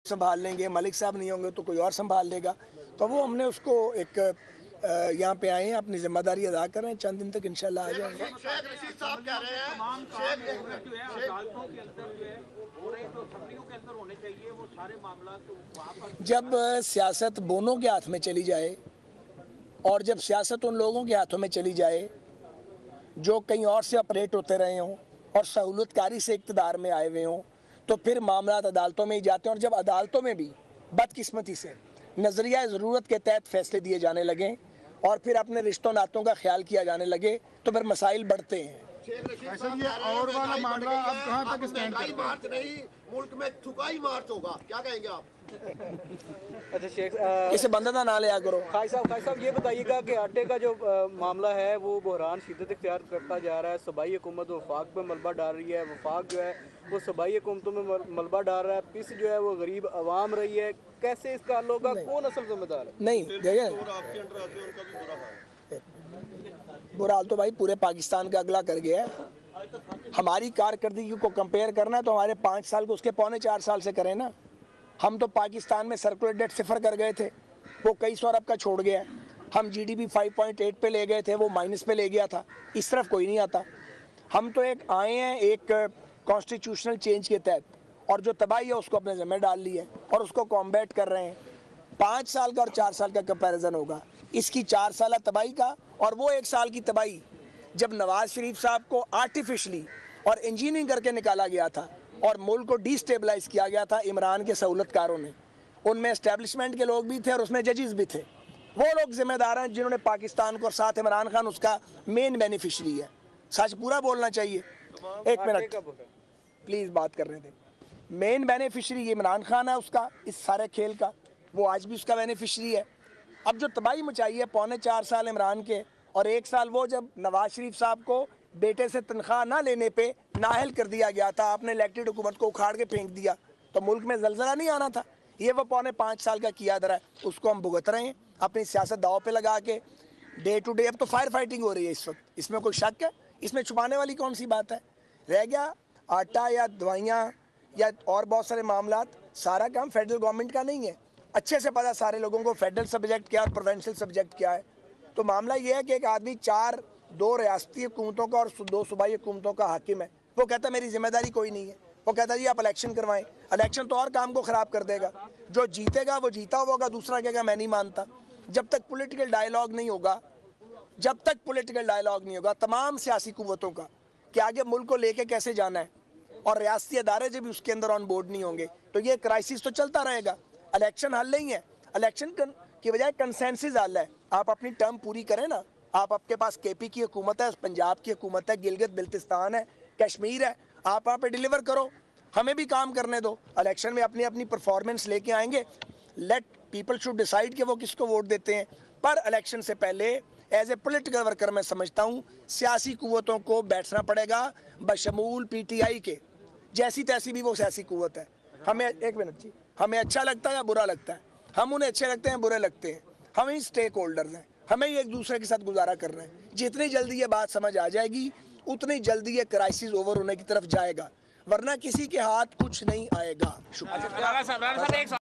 संभाल लेंगे, मलिक साहब नहीं होंगे तो कोई और संभाल लेगा। तो वो हमने उसको एक यहाँ पे आए हैं, अपनी जिम्मेदारी अदा कर रहे हैं, चंद दिन तक इंशाल्लाह आ जाएंगे। शेख रशीद साहब कह रहे हैं जब सियासत बोनों के हाथ में चली जाए और जब सियासत उन लोगों के हाथों में चली जाए जो कहीं और से ऑपरेट होते रहे हों और सहूलतकारी से इक़्तिदार में आए हुए हों, तो फिर मामलात अदालतों में ही जाते हैं। और जब अदालतों में भी बदकिस्मती से नज़रिया ज़रूरत के तहत फैसले दिए जाने लगें और फिर अपने रिश्तों नातों का ख्याल किया जाने लगे तो फिर मसाइल बढ़ते हैं। और वाला मामला अब कहाँ तक स्टैंड कर रहा है? मार्च नहीं, मुल्क में थुकाई मार्च होगा, क्या कहेंगे आप? अच्छा शेख, इसे बंदा ना लिया करो। खाई साहब ये बताइएगा कि आटे का जो मामला है वो बहरान शिद्दत इख्तियार करता जा रहा है। सूबाई हुकूमत वफाक पे मलबा डाल रही है, वफाक जो है वो सूबाई हुकूमतों में मलबा डाल रहा है, पिस जो है वो गरीब आवाम रही है। कैसे इसका हल होगा? कौन असल जिम्मेदार है? नहीं देखिए, बुरा हाल तो भाई पूरे पाकिस्तान का अगला कर गया है। हमारी कारकर्दगी को कंपेयर करना है तो हमारे 5 साल को उसके 3.25 साल से करें ना। हम तो पाकिस्तान में सर्कुलर डेट 0 कर गए थे, वो कई सौ अरब का छोड़ गया। हम जीडीपी 5.8 पे ले गए थे, वो माइनस पे ले गया था। इस तरफ कोई नहीं आता। हम तो एक आए हैं एक कॉन्स्टिट्यूशनल चेंज के तहत, और जो तबाही है उसको अपने ज़िम्मे डाल ली है और उसको कॉम्बैट कर रहे हैं। 5 साल का और 4 साल का कंपैरिजन होगा। इसकी 4 साल तबाही का और वो 1 साल की तबाही जब नवाज शरीफ साहब को आर्टिफिशली और इंजीनियरिंग करके निकाला गया था और मुल्क को डिस्टेबलाइज किया गया था इमरान के सहूलतकारों ने। उनमें एस्टेब्लिशमेंट के लोग भी थे और उसमें जजेस भी थे। वो लोग जिम्मेदार हैं जिन्होंने पाकिस्तान को, और साथ इमरान खान उसका मेन बेनिफिशरी है। सच पूरा बोलना चाहिए। एक मिनट प्लीज़, बात कर रहे थे। मेन बेनिफिशरी इमरान खान है उसका, इस सारे खेल का। वो आज भी उसका बेनिफिशरी है। अब जो तबाही मचाई है 4.25 साल इमरान के और 1 साल वो जब नवाज शरीफ साहब को बेटे से तनख्वाह ना लेने पे नाअहल कर दिया गया था, आपने इलेक्टेड हुकूमत को उखाड़ के फेंक दिया, तो मुल्क में जलजला नहीं आना था। ये वो 4.25 साल का किया दरा है, उसको हम भुगत रहे हैं अपनी सियासत दाव पे लगा के, डे टू डे। अब तो फायर फाइटिंग हो रही है इस वक्त, इसमें कोई शक है? इसमें छुपाने वाली कौन सी बात है? रह गया आटा या दवाइयाँ या और बहुत सारे मामलात, सारा काम फेडरल गवर्नमेंट का नहीं है। अच्छे से पता सारे लोगों को फेडरल सब्जेक्ट क्या और प्रोविंशियल सब्जेक्ट क्या है। तो मामला ये है कि एक आदमी 2 रियासती हुकूमतों का और 2 सूबाई हुकूमतों का हाकिम है। वो कहता है मेरी जिम्मेदारी कोई नहीं है। वो कहता है जी आप इलेक्शन करवाएं। इलेक्शन तो और काम को ख़राब कर देगा। जो जीतेगा वो जीता होगा, दूसरा कहेगा मैं नहीं मानता। जब तक पॉलिटिकल डायलॉग नहीं होगा, तमाम सियासी कुव्वतों का कि आगे मुल्क को लेके कैसे जाना है, और रियासती अदारे जब भी उसके अंदर ऑन बोर्ड नहीं होंगे तो ये क्राइसिस तो चलता रहेगा। इलेक्शन हल नहीं है। इलेक्शन की बजाय कंसेंसस हल है। आप अपनी टर्म पूरी करें ना। आप, आपके पास केपी की हुकूमत है, पंजाब की हुकूमत है, गिलगित बिल्तिस्तान है, कश्मीर है, आप वहाँ पे डिलीवर करो। हमें भी काम करने दो। इलेक्शन में अपनी अपनी परफॉर्मेंस लेके आएंगे। लेट पीपल शुड डिसाइड कि वो किसको वोट देते हैं। पर इलेक्शन से पहले एज ए पोलिटिकल वर्कर मैं समझता हूँ सियासी कुव्वतों को बैठना पड़ेगा, बशमूल PTI के। जैसी तैसी भी वो सियासी कुव्वत है। हमें, एक मिनट जी, हमें अच्छा लगता है या बुरा लगता है, हम उन्हें अच्छे लगते हैं बुरे लगते हैं, हम ही स्टेक होल्डर्स हैं, हमें ही एक दूसरे के साथ गुजारा कर रहे हैं। जितनी जल्दी ये बात समझ आ जाएगी उतनी जल्दी ये क्राइसिस ओवर होने की तरफ जाएगा, वरना किसी के हाथ कुछ नहीं आएगा। शुक्रिया।